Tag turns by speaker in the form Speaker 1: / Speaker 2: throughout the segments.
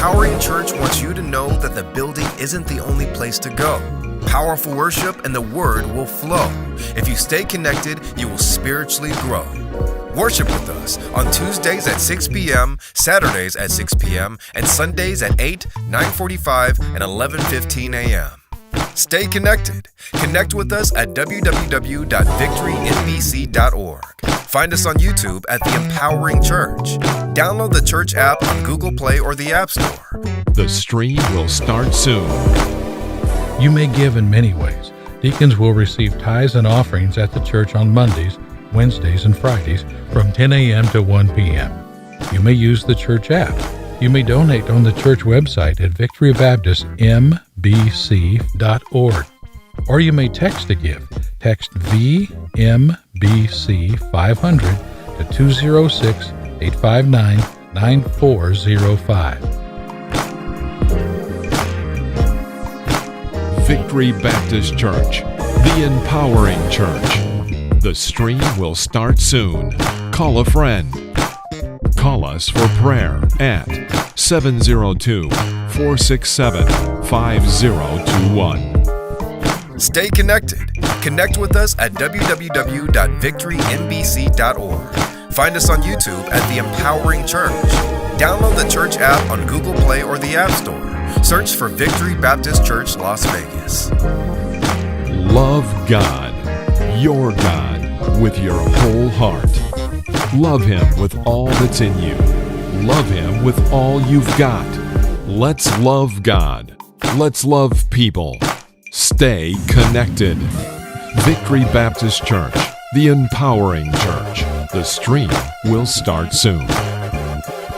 Speaker 1: Empowering Church wants you to know that the building isn't the only place to go. Powerful worship and the word will flow. If you stay connected, you will spiritually grow. Worship with us on Tuesdays at 6 p.m., Saturdays at 6 p.m., and Sundays at 8, 9:45, and 11:15 a.m. Stay connected. Connect with us at www.victorynbc.org. Find us on YouTube at The Empowering Church. Download the church app on Google Play or the App Store.
Speaker 2: The stream will start soon.
Speaker 3: You may give in many ways. Deacons will receive tithes and offerings at the church on Mondays, Wednesdays, and Fridays from 10 a.m. to 1 p.m. You may use the church app. You may donate on the church website at victorybaptistmbc.org. Or you may text to give. Text VMBC 500 to 206-859-9405.
Speaker 2: Victory Baptist Church, the empowering church. The stream will start soon. Call a friend. Call us for prayer at 702-467-5021.
Speaker 1: Stay connected. Connect with us at www.victorynbc.org. Find us on YouTube at The Empowering Church. Download the church app on Google Play or the App Store. Search for Victory Baptist Church, Las Vegas.
Speaker 2: Love God, your God, with your whole heart. Love Him with all that's in you. Love Him with all you've got. Let's love God. Let's love people. Stay connected. Victory Baptist Church, the empowering church. The stream will start soon.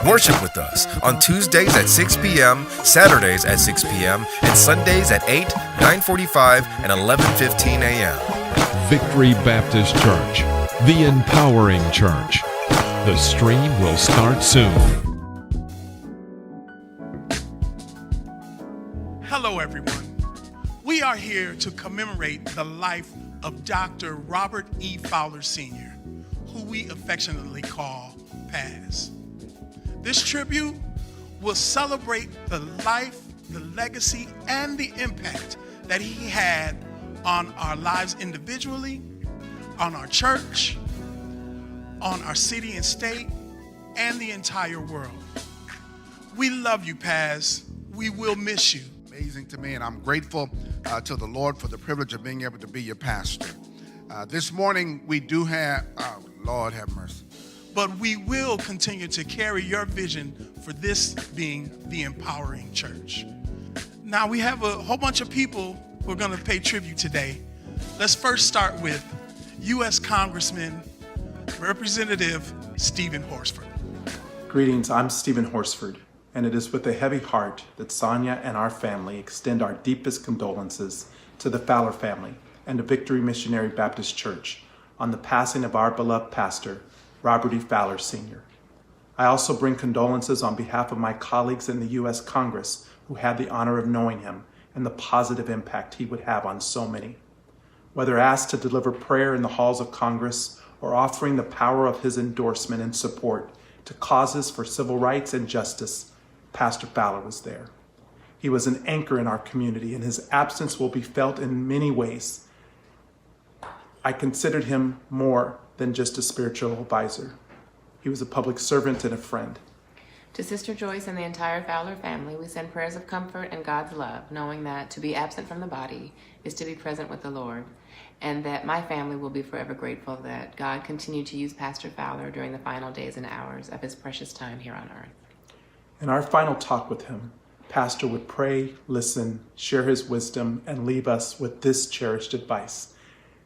Speaker 1: Worship with us on Tuesdays at 6 p.m., Saturdays at 6 p.m., and Sundays at 8, 9:45, and 11:15 a.m.
Speaker 2: Victory Baptist Church, the empowering church. The stream will start soon.
Speaker 4: Hello, everyone. We are here to commemorate the life of Dr. Robert E. Fowler Sr., who we affectionately call Paz. This tribute will celebrate the life, the legacy, and the impact that he had on our lives individually, on our church, on our city and state, and the entire world. We love you, Paz. We will miss you.
Speaker 5: Amazing to me, and I'm grateful to the Lord for the privilege of being able to be your pastor. This morning we do have, Lord have mercy.
Speaker 4: But we will continue to carry your vision for this being the empowering church. Now we have a whole bunch of people who are going to pay tribute today. Let's first start with U.S. Congressman Representative Stephen Horsford.
Speaker 6: Greetings, I'm Stephen Horsford, and it is with a heavy heart that Sonia and our family extend our deepest condolences to the Fowler family and to Victory Missionary Baptist Church on the passing of our beloved pastor, Robert E. Fowler Sr. I also bring condolences on behalf of my colleagues in the U.S. Congress who had the honor of knowing him and the positive impact he would have on so many. Whether asked to deliver prayer in the halls of Congress or offering the power of his endorsement and support to causes for civil rights and justice, Pastor Fowler was there. He was an anchor in our community, and his absence will be felt in many ways. I considered him more than just a spiritual advisor. He was a public servant and a friend.
Speaker 7: To Sister Joyce and the entire Fowler family, we send prayers of comfort and God's love, knowing that to be absent from the body is to be present with the Lord, and that my family will be forever grateful that God continued to use Pastor Fowler during the final days and hours of his precious time here on earth.
Speaker 6: In our final talk with him, Pastor would pray, listen, share his wisdom, and leave us with this cherished advice: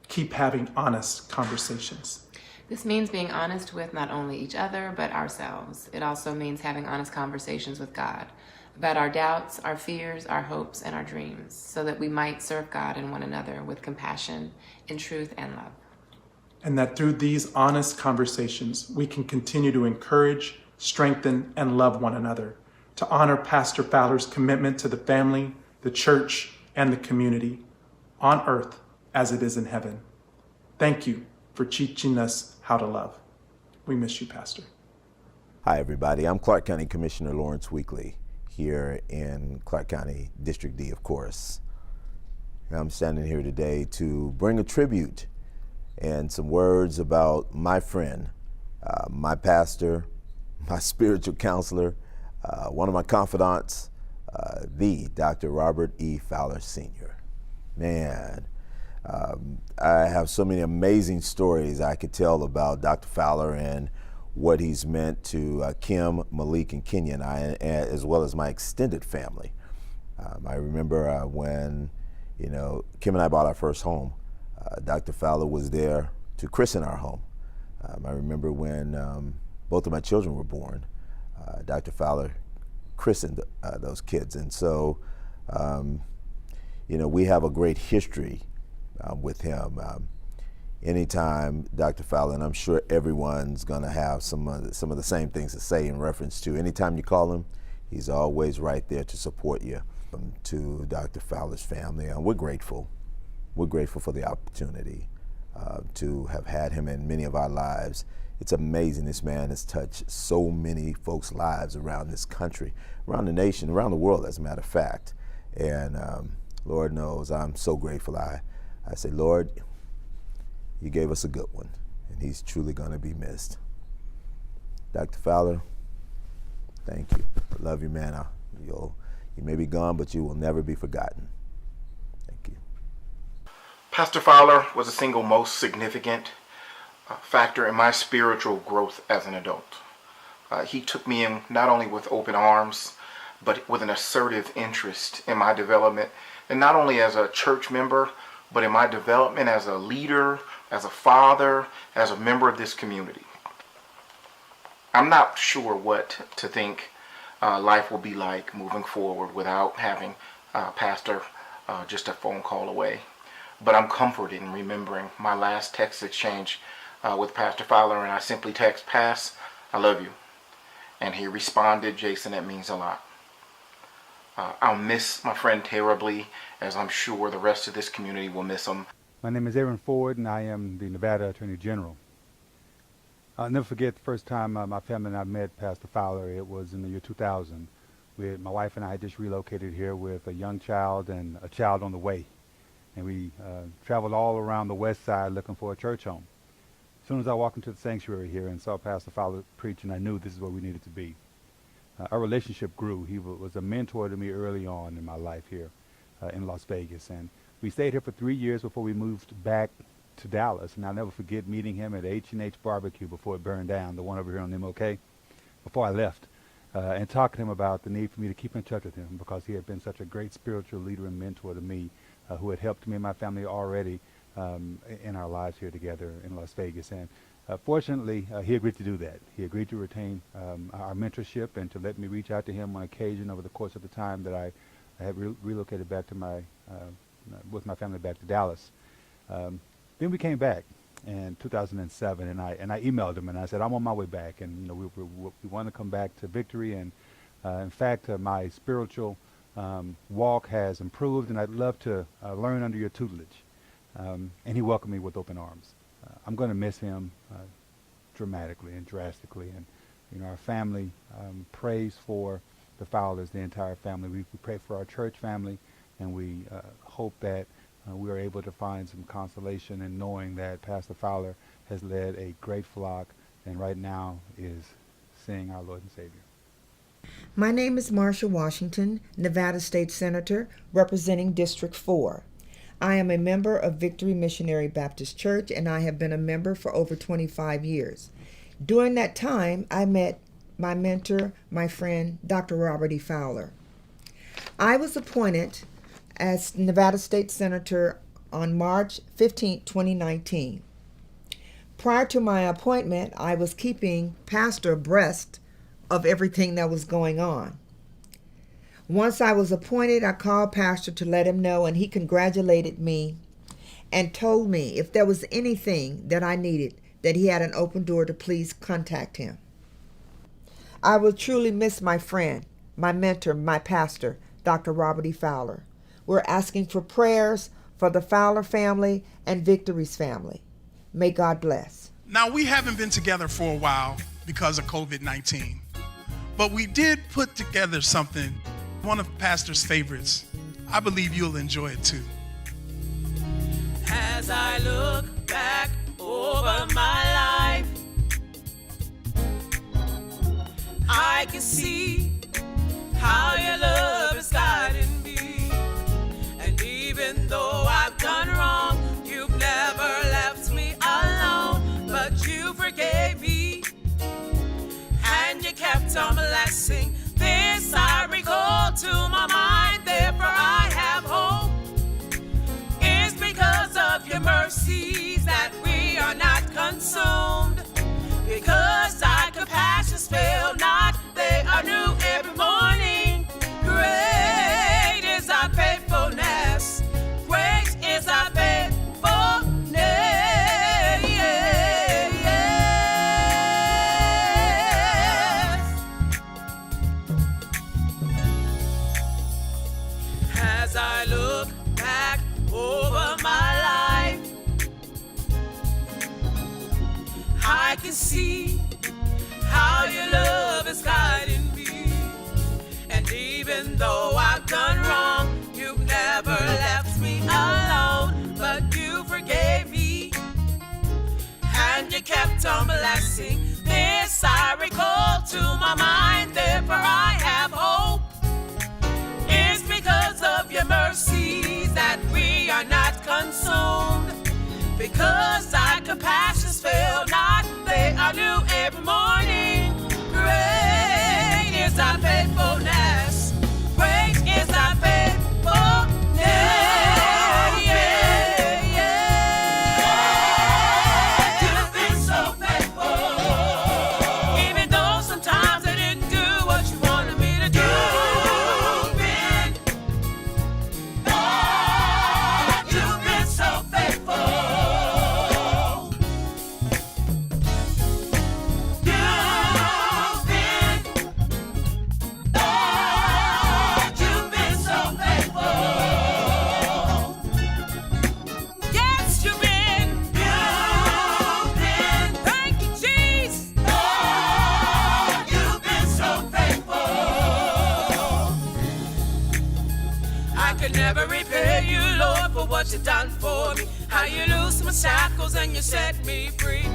Speaker 6: keep having honest conversations.
Speaker 7: This means being honest with not only each other, but ourselves. It also means having honest conversations with God about our doubts, our fears, our hopes, and our dreams, so that we might serve God and one another with compassion, in truth, and love.
Speaker 6: And that through these honest conversations, we can continue to encourage, strengthen, and love one another, to honor Pastor Fowler's commitment to the family, the church, and the community, on earth as it is in heaven. Thank you for teaching us how to love. We miss you, Pastor.
Speaker 8: Hi, everybody. I'm Clark County Commissioner Lawrence Weekly. here in Clark County, District D, of course. I'm standing here today to bring a tribute and some words about my friend, my pastor, my spiritual counselor, one of my confidants, the Dr. Robert E. Fowler Sr. Man, I have so many amazing stories I could tell about Dr. Fowler and what he's meant to Kim, Malik, and Kenya, and I, as well as my extended family. I remember when, Kim and I bought our first home. Dr. Fowler was there to christen our home. I remember when both of my children were born, Dr. Fowler christened those kids. And so, we have a great history with him. Anytime Dr. Fowler, and I'm sure everyone's gonna have some of the same things to say in reference to, anytime you call him, he's always right there to support you. To Dr. Fowler's family, and we're grateful. We're grateful for the opportunity to have had him in many of our lives. It's amazing this man has touched so many folks' lives around this country, around the nation, around the world, as a matter of fact. And Lord knows I'm so grateful. I say, Lord, you gave us a good one, and he's truly going to be missed. Dr. Fowler, thank you. I love you, man. You may be gone, but you will never be forgotten. Thank you.
Speaker 9: Pastor Fowler was the single most significant factor in my spiritual growth as an adult. He took me in not only with open arms, but with an assertive interest in my development, and not only as a church member, but in my development as a leader, as a father, as a member of this community. I'm not sure what to think life will be like moving forward without having Pastor just a phone call away. But I'm comforted in remembering my last text exchange with Pastor Fowler, and I simply text, "Pass, I love you." And he responded, "Jason, that means a lot." I'll miss my friend terribly, as I'm sure the rest of this community will miss him.
Speaker 10: My name is Aaron Ford, and I am the Nevada Attorney General. I'll never forget the first time my family and I met Pastor Fowler. It was in the year 2000. My wife and I had just relocated here with a young child and a child on the way. And we traveled all around the west side looking for a church home. As soon as I walked into the sanctuary here and saw Pastor Fowler preaching, I knew this is where we needed to be. Our relationship grew. He was a mentor to me early on in my life here in Las Vegas. And we stayed here for 3 years before we moved back to Dallas. And I'll never forget meeting him at H&H Barbecue before it burned down, the one over here on MLK, before I left, and talking to him about the need for me to keep in touch with him because he had been such a great spiritual leader and mentor to me, who had helped me and my family already in our lives here together in Las Vegas. And fortunately, he agreed to do that. He agreed to retain our mentorship and to let me reach out to him on occasion over the course of the time that I had relocated back to with my family back to Dallas. Then we came back in 2007, and I emailed him and I said, I'm on my way back, and we want to come back to Victory, and in fact, my spiritual walk has improved, and I'd love to learn under your tutelage. And he welcomed me with open arms. I'm going to miss him dramatically and drastically, and our family prays for the Fowlers, the entire family. We pray for our church family, and we hope that we are able to find some consolation in knowing that Pastor Fowler has led a great flock and right now is seeing our Lord and Savior.
Speaker 11: My name is Marsha Washington, Nevada State Senator, representing District 4. I am a member of Victory Missionary Baptist Church, and I have been a member for over 25 years. During that time, I met my mentor, my friend, Dr. Robert E. Fowler. I was appointed as Nevada State Senator on March 15, 2019. Prior to my appointment, I was keeping Pastor abreast of everything that was going on. Once I was appointed, I called Pastor to let him know, and he congratulated me and told me if there was anything that I needed, that he had an open door to please contact him. I will truly miss my friend, my mentor, my pastor, Dr. Robert E. Fowler. We're asking for prayers for the Fowler family and Victory's family. May God bless.
Speaker 4: Now, we haven't been together for a while because of COVID-19. But we did put together something, one of Pastor's favorites. I believe you'll enjoy it too.
Speaker 12: As I look back over my life, I can see how your love has guided me. And even though I've done wrong, you've never left me alone. But you forgave me, and you kept on blessing. This I recall to my mind, therefore I have hope. It's because of your mercies that we are not consumed. Because thy compassions fail not, they are new every morning. Great is thy faithfulness. Great is thy faithfulness. As I look back over my life, I can see how your love is guiding me. And even though I've done wrong, you've never left me alone. But you forgave me, and you kept on blessing. This I recall to my mind, therefore I have hope. It's because of your mercies that we are not consumed. Because thy compassions fail not, they are new every morning. Great is thy faithfulness. Great is thy faithfulness. You've been so faithful. Even though sometimes I didn't do what you wanted me to do. You've been so faithful. Never repay you, Lord, for what you've done for me. How you loosed my shackles and you set me free.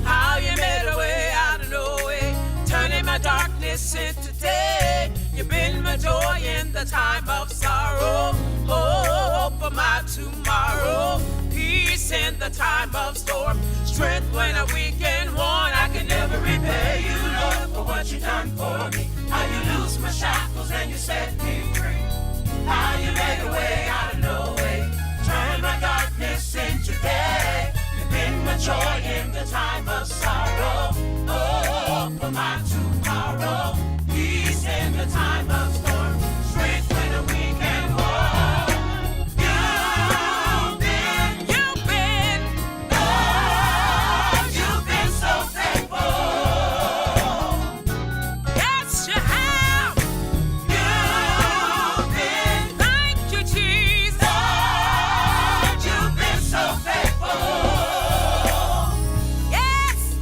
Speaker 12: How you made a way out of no way, turning my darkness into day. You've been my joy in the time of sorrow, hope for my tomorrow, peace in the time of storm, strength when I'm weak and worn. I can never repay you, Lord, for what you've done for me. How you loosed my shackles and you set me free. How you made a way out of no way, turn my darkness into day. You've been my joy in the time of sorrow, hope for my tomorrow, peace in the time of storm, strength when I'm weak and worn. You've been so faithful. Yes, you have. Thank you, Jesus. You've been so faithful. Yes.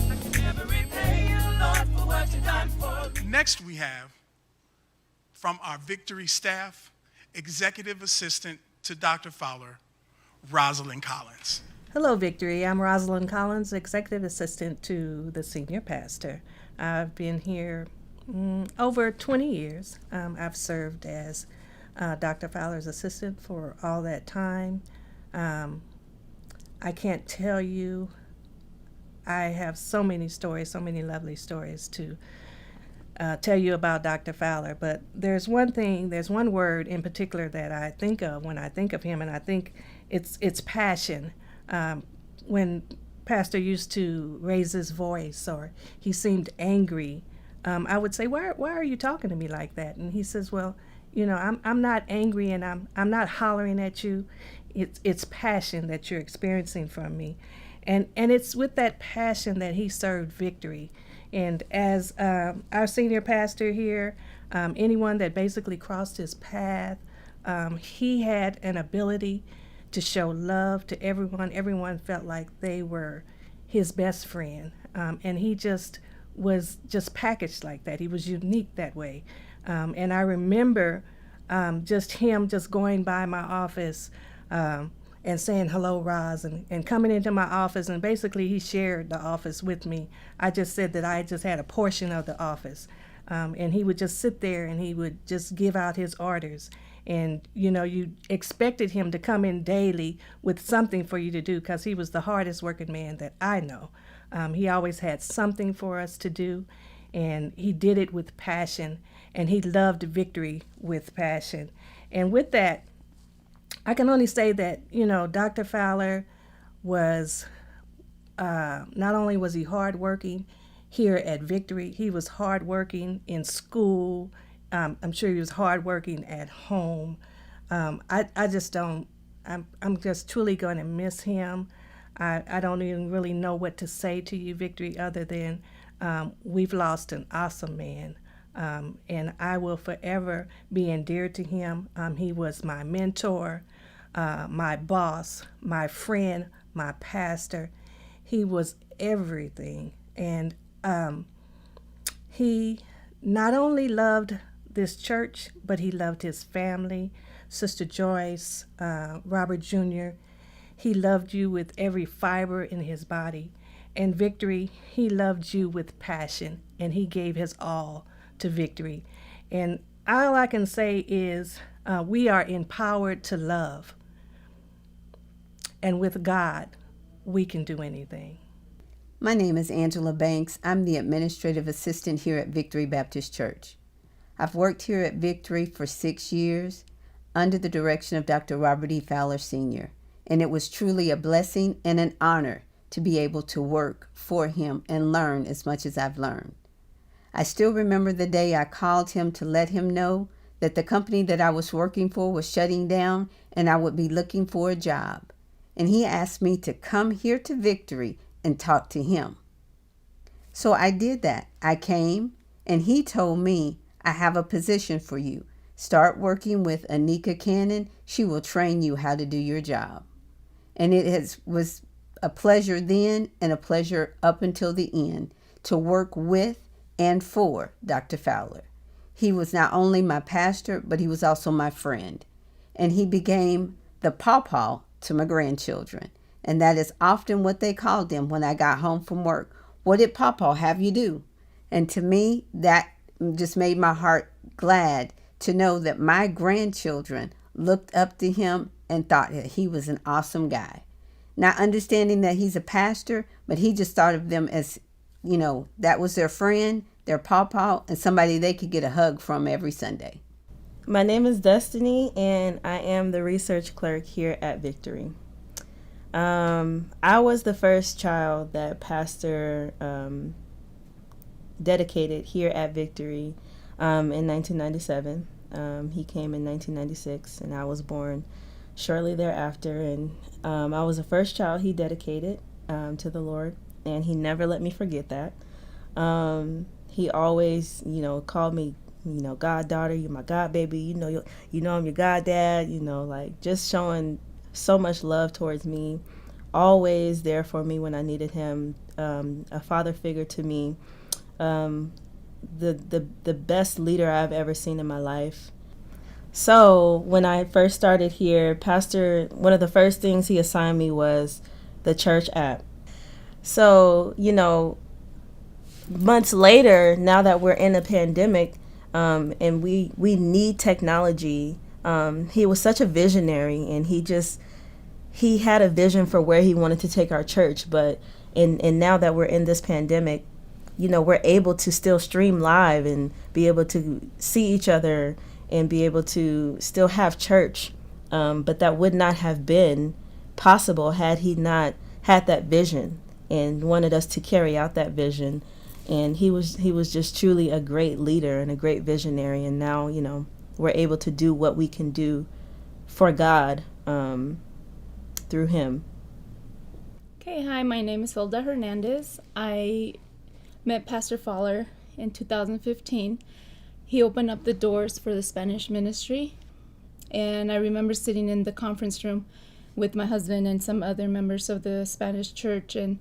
Speaker 12: I can never repay you, Lord, for what you've done for me.
Speaker 4: Next we have, from our Victory staff, Executive Assistant to Dr. Fowler, Rosalind Collins.
Speaker 13: Hello, Victory. I'm Rosalind Collins, Executive Assistant to the Senior Pastor. I've been here over 20 years. I've served as Dr. Fowler's assistant for all that time. I can't tell you, I have so many stories, so many lovely stories to tell you about Dr. Fowler, but there's one word in particular that I think of when I think of him, and I think it's passion. When Pastor used to raise his voice or he seemed angry, I would say, why are you talking to me like that? And he says, well, you know, I'm not angry and I'm not hollering at you. It's passion that you're experiencing from me. And it's with that passion that he served Victory. And as our senior pastor here, anyone that basically crossed his path, he had an ability to show love to everyone. Everyone felt like they were his best friend. And he just was just packaged like that. He was unique that way. And I remember just him just going by my office and saying, hello, Roz, and coming into my office. And basically, he shared the office with me. I just said that I just had a portion of the office. And he would just sit there and he would just give out his orders. And, you know, you expected him to come in daily with something for you to do because he was the hardest working man that I know. He always had something for us to do, and he did it with passion, and he loved victory with passion. And with that, I can only say that, you know, Dr. Fowler was, not only was he hardworking here at Victory, he was hardworking in school. I'm sure he was hardworking at home. I just don't, I'm just truly going to miss him. I don't even really know what to say to you, Victory, other than we've lost an awesome man. And I will forever be endeared to him. He was my mentor, my boss, my friend, my pastor. He was everything. And he not only loved this church, but he loved his family, Sister Joyce, Robert Jr. He loved you with every fiber in his body. And Victory, he loved you with passion, and he gave his all to Victory. And all I can say is we are empowered to love. And with God, we can do anything.
Speaker 14: My name is Angela Banks. I'm the administrative assistant here at Victory Baptist Church. I've worked here at Victory for 6 years under the direction of Dr. Robert E. Fowler Sr., and it was truly a blessing and an honor to be able to work for him and learn as much as I've learned. I still remember the day I called him to let him know that the company that I was working for was shutting down and I would be looking for a job. And he asked me to come here to Victory and talk to him. So I did that. I came, and he told me, I have a position for you. Start working with Anika Cannon. She will train you how to do your job. And it was a pleasure then and a pleasure up until the end to work with and for Dr. Fowler. He was not only my pastor, but he was also my friend. And he became the pawpaw to my grandchildren. And that is often what they called him when I got home from work. What did Pawpaw have you do? And to me, that just made my heart glad to know that my grandchildren looked up to him and thought that he was an awesome guy. Not understanding that he's a pastor, but he just thought of them as, you know, that was their friend, their pawpaw, and somebody they could get a hug from every Sunday.
Speaker 15: My name is Destiny, and I am the research clerk here at Victory. I was the first child that Pastor dedicated here at Victory in 1997. He came in 1996, and I was born shortly thereafter. And I was the first child he dedicated to the Lord, and he never let me forget that. He always, called me, goddaughter, you're my god baby, you know I'm your goddad, like just showing so much love towards me, always there for me when I needed him, a father figure to me, the best leader I've ever seen in my life. So when I first started here, Pastor, one of the first things he assigned me was the church app. So, months later, now that we're in a pandemic, and we need technology, he was such a visionary, and he had a vision for where he wanted to take our church. But and now that we're in this pandemic, we're able to still stream live and be able to see each other and be able to still have church. But that would not have been possible had he not had that vision and wanted us to carry out that vision. And he was just truly a great leader and a great visionary. And now, we're able to do what we can do for God through him.
Speaker 16: Okay, hi, my name is Hilda Hernandez. I met Pastor Fowler in 2015. He opened up the doors for the Spanish ministry. And I remember sitting in the conference room with my husband and some other members of the Spanish church. And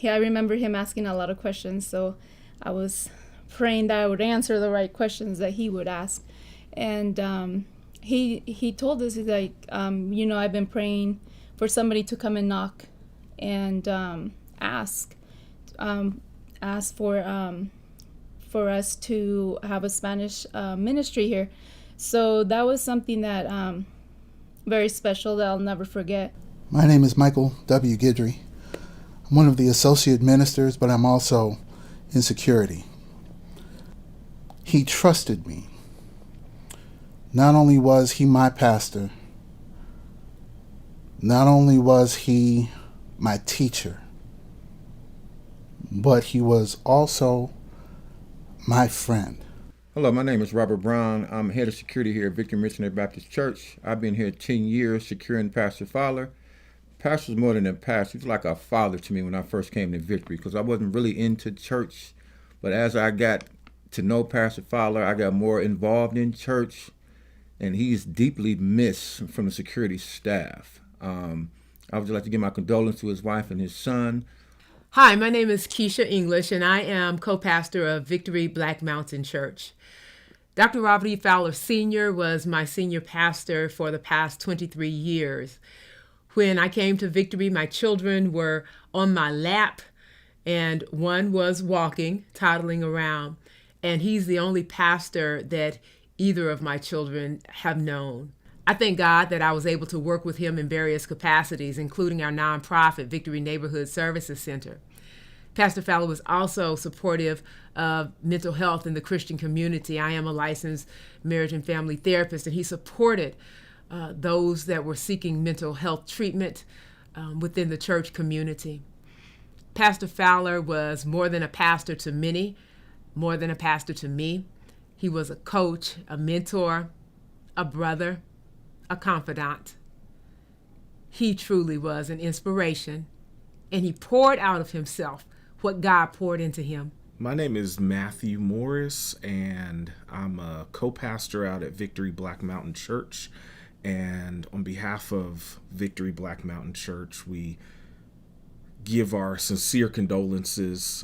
Speaker 16: I remember him asking a lot of questions, so I was praying that I would answer the right questions that he would ask. And he told us, he's like, I've been praying for somebody to come and knock and ask for us to have a Spanish ministry here. So that was something that very special that I'll never forget.
Speaker 17: My name is Michael W. Guidry. I'm one of the associate ministers, but I'm also in security. He trusted me. Not only was he my pastor, not only was he my teacher, but he was also my friend.
Speaker 18: Hello, my name is Robert Brown. I'm head of security here at Victory Missionary Baptist Church. I've been here 10 years securing Pastor Fowler. Pastor's more than a pastor. He's like a father to me when I first came to Victory, because I wasn't really into church. But as I got to know Pastor Fowler, I got more involved in church, and he's deeply missed from the security staff. I would like to give my condolences to his wife and his son.
Speaker 19: Hi, my name is Keisha English, and I am co-pastor of Victory Black Mountain Church. Dr. Robert E. Fowler Sr. was my senior pastor for the past 23 years. When I came to Victory, my children were on my lap, and one was walking, toddling around, and he's the only pastor that either of my children have known. I thank God that I was able to work with him in various capacities, including our nonprofit Victory Neighborhood Services Center. Pastor Fowler was also supportive of mental health in the Christian community. I am a licensed marriage and family therapist, and he supported those that were seeking mental health treatment within the church community. Pastor Fowler was more than a pastor to many, more than a pastor to me. He was a coach, a mentor, a brother, a confidant. He truly was an inspiration, and he poured out of himself what God poured into him.
Speaker 20: My name is Matthew Morris, and I'm a co-pastor out at Victory Black Mountain Church. And on behalf of Victory Black Mountain Church, we give our sincere condolences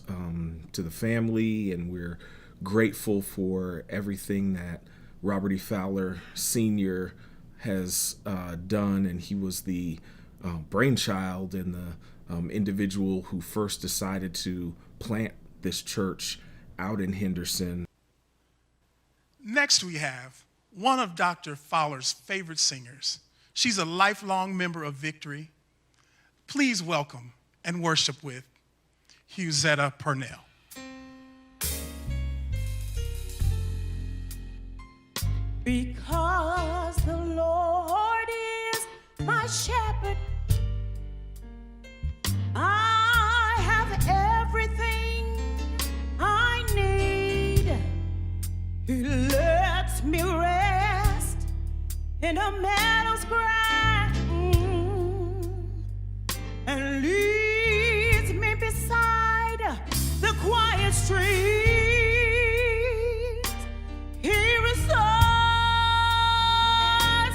Speaker 20: to the family, and we're grateful for everything that Robert E. Fowler Sr. has done. And he was the brainchild and the individual who first decided to plant this church out in Henderson.
Speaker 4: Next, we have one of Dr. Fowler's favorite singers. She's a lifelong member of Victory. Please welcome and worship with Huzetta Purnell.
Speaker 12: Because the Lord is my shepherd, I have everything I need. He lets me rest in a meadow's grass and leads me beside the quiet streams. He restores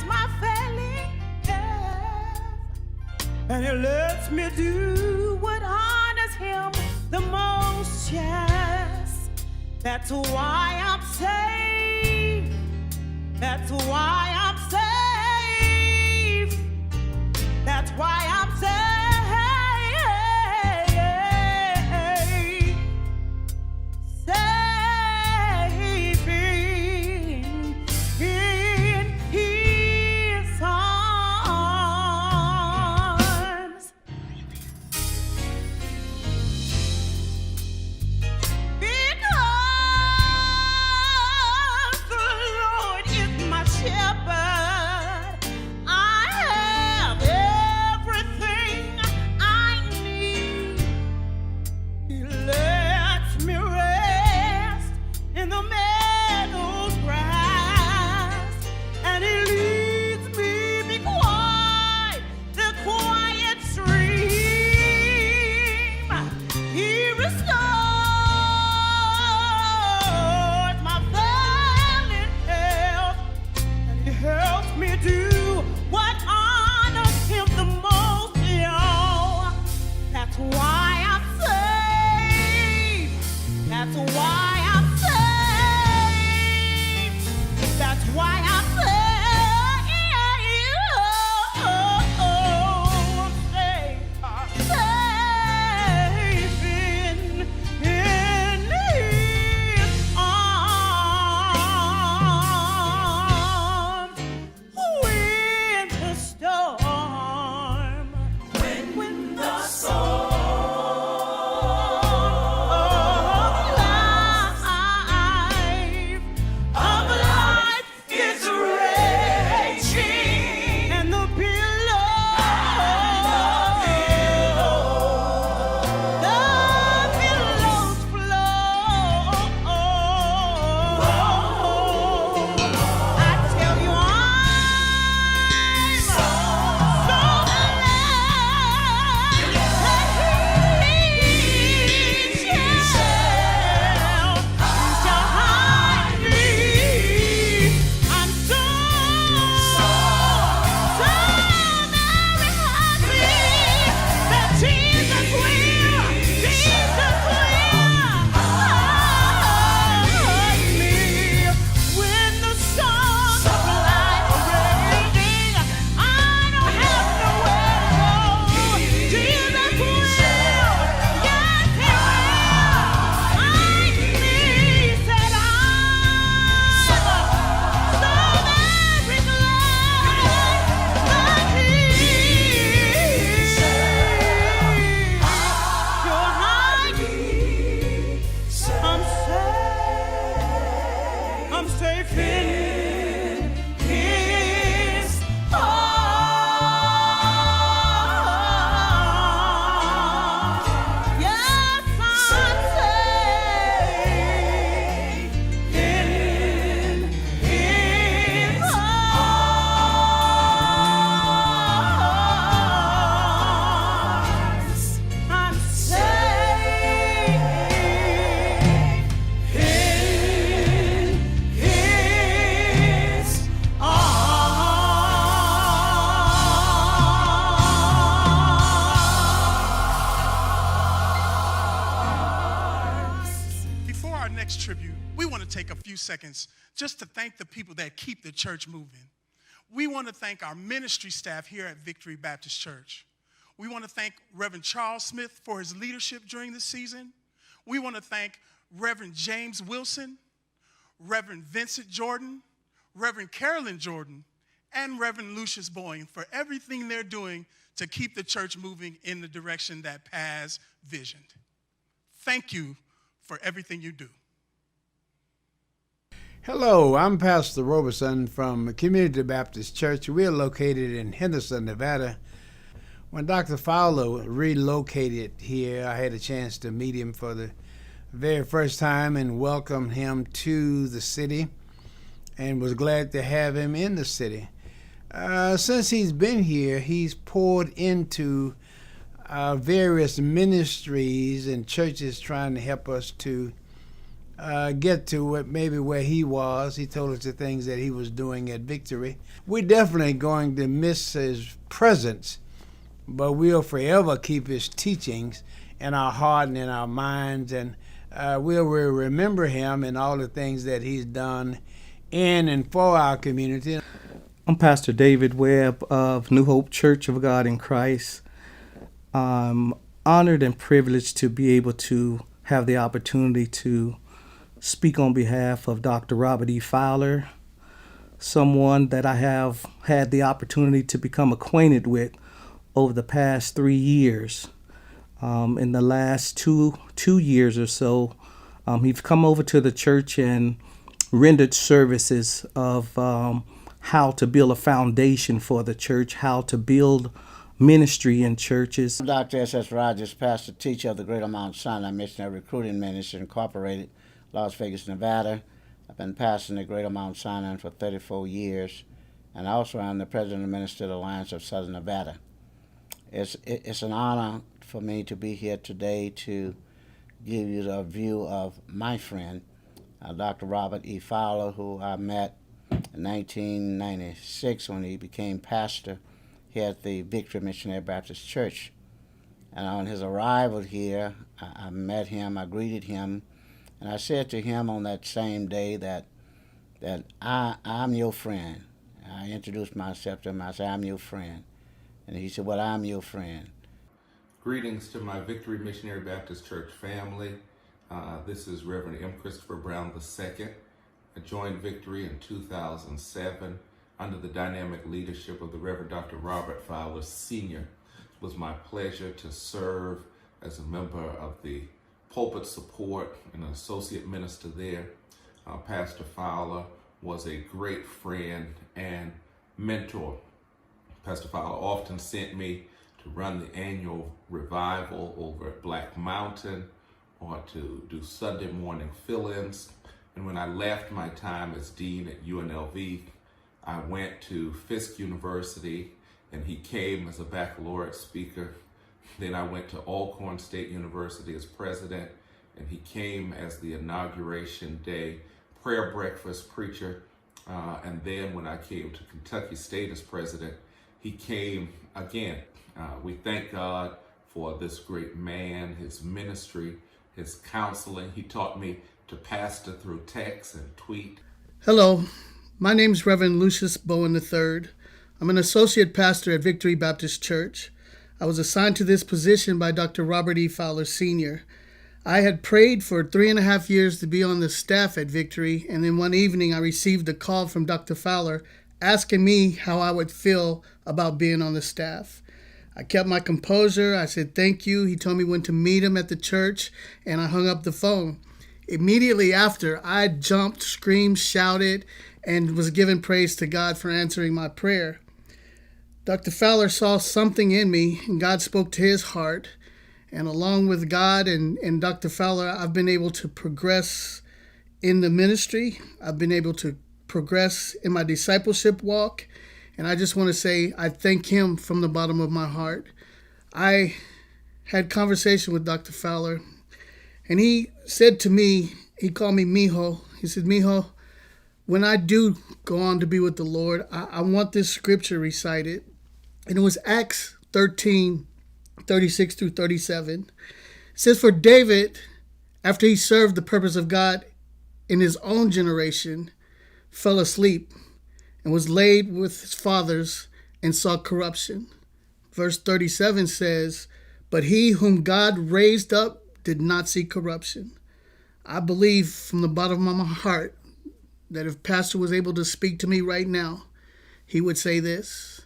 Speaker 12: my failing health, and he lets me do what honors him the most. Yes, that's why I'm safe. That's why I'm safe. That's why I'm safe. Safe in his arms. Because the Lord is my shepherd, I have everything I need. He lets me rest in the meadow's grass, and he leads me beside the quiet stream. He restores my failing health, and he helps me do what honors him the most. Yo, that's why I'm safe.
Speaker 4: our next tribute, we want to take a few seconds just to thank the people that keep the church moving. We want to thank our ministry staff here at Victory Baptist Church. We want to thank Reverend Charles Smith for his leadership during this season. We want to thank Reverend James Wilson, Reverend Vincent Jordan, Reverend Carolyn Jordan, and Reverend Lucius Boying for everything they're doing to keep the church moving in the direction that Paz visioned. Thank you for everything you do.
Speaker 21: Hello, I'm Pastor Roberson from Community Baptist Church. We're located in Henderson, Nevada. When Dr. Fowler relocated here, I had a chance to meet him for the very first time and welcome him to the city, and was glad to have him in the city. Since he's been here, he's poured into various ministries and churches trying to help us to get to where he was. He told us the things that he was doing at Victory. We're definitely going to miss his presence, but we'll forever keep his teachings in our heart and in our minds, and we'll remember him and all the things that he's done in and for our community.
Speaker 22: I'm Pastor David Webb of New Hope Church of God in Christ. I'm honored and privileged to be able to have the opportunity to speak on behalf of Dr. Robert E. Fowler, someone that I have had the opportunity to become acquainted with over the past 3 years. In the last two years or so, he's come over to the church and rendered services of how to build a foundation for the church, how to build ministry in churches.
Speaker 23: I'm Dr. S.S. Rogers, pastor teacher of the Greater Mount Sinai Missionary Recruiting Ministry, Incorporated, Las Vegas, Nevada. I've been pastoring the Greater Mount Sinai for 34 years, and also I'm the president and minister of the Alliance of Southern Nevada. It's an honor for me to be here today to give you a view of my friend, Dr. Robert E. Fowler, who I met in 1996 when he became pastor here at the Victory Missionary Baptist Church. And on his arrival here, I met him, I greeted him, and I said to him on that same day that I'm your friend. I introduced myself to him. I said, I'm your friend. And he said, well, I'm your friend.
Speaker 24: Greetings to my Victory Missionary Baptist Church family. This is Reverend M. Christopher Brown II. I joined Victory in 2007 under the dynamic leadership of the Reverend Dr. Robert Fowler Sr. It was my pleasure to serve as a member of the pulpit support and an associate minister there. Pastor Fowler was a great friend and mentor. Pastor Fowler often sent me to run the annual revival over at Black Mountain or to do Sunday morning fill-ins. And when I left my time as dean at UNLV, I went to Fisk University, and he came as a baccalaureate speaker. Then I went to Alcorn State University as president, and he came as the inauguration day prayer breakfast preacher. And then when I came to Kentucky State as president, he came again. We thank God for this great man, his ministry, his counseling. He taught me to pastor through text and tweet.
Speaker 25: Hello, my name is Reverend Lucius Bowen III. I'm an associate pastor at Victory Baptist Church. I was assigned to this position by Dr. Robert E. Fowler Sr. I had prayed for 3.5 years to be on the staff at Victory, and then one evening I received a call from Dr. Fowler asking me how I would feel about being on the staff. I kept my composure. I said thank you. He told me when to meet him at the church, and I hung up the phone. Immediately after, I jumped, screamed, shouted, and was giving praise to God for answering my prayer. Dr. Fowler saw something in me, and God spoke to his heart. And along with God and Dr. Fowler, I've been able to progress in the ministry. I've been able to progress in my discipleship walk. And I just want to say I thank him from the bottom of my heart. I had conversation with Dr. Fowler, and he said to me, he called me Mijo. He said, Mijo, when I do go on to be with the Lord, I want this scripture recited. And it was Acts 13, 36 through 37. It says, for David, after he served the purpose of God in his own generation, fell asleep and was laid with his fathers and saw corruption. Verse 37 says, "But he whom God raised up did not see corruption." I believe from the bottom of my heart that if Pastor was able to speak to me right now, he would say this: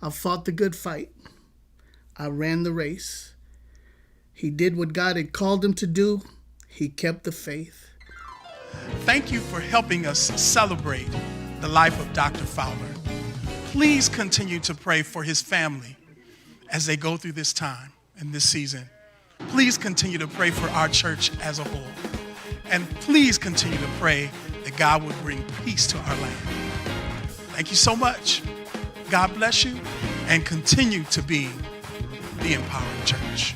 Speaker 25: I fought the good fight. I ran the race. He did what God had called him to do. He kept the faith.
Speaker 4: Thank you for helping us celebrate the life of Dr. Fowler. Please continue to pray for his family as they go through this time and this season. Please continue to pray for our church as a whole. And please continue to pray that God would bring peace to our land. Thank you so much. God bless you, and continue to be the Empowering Church.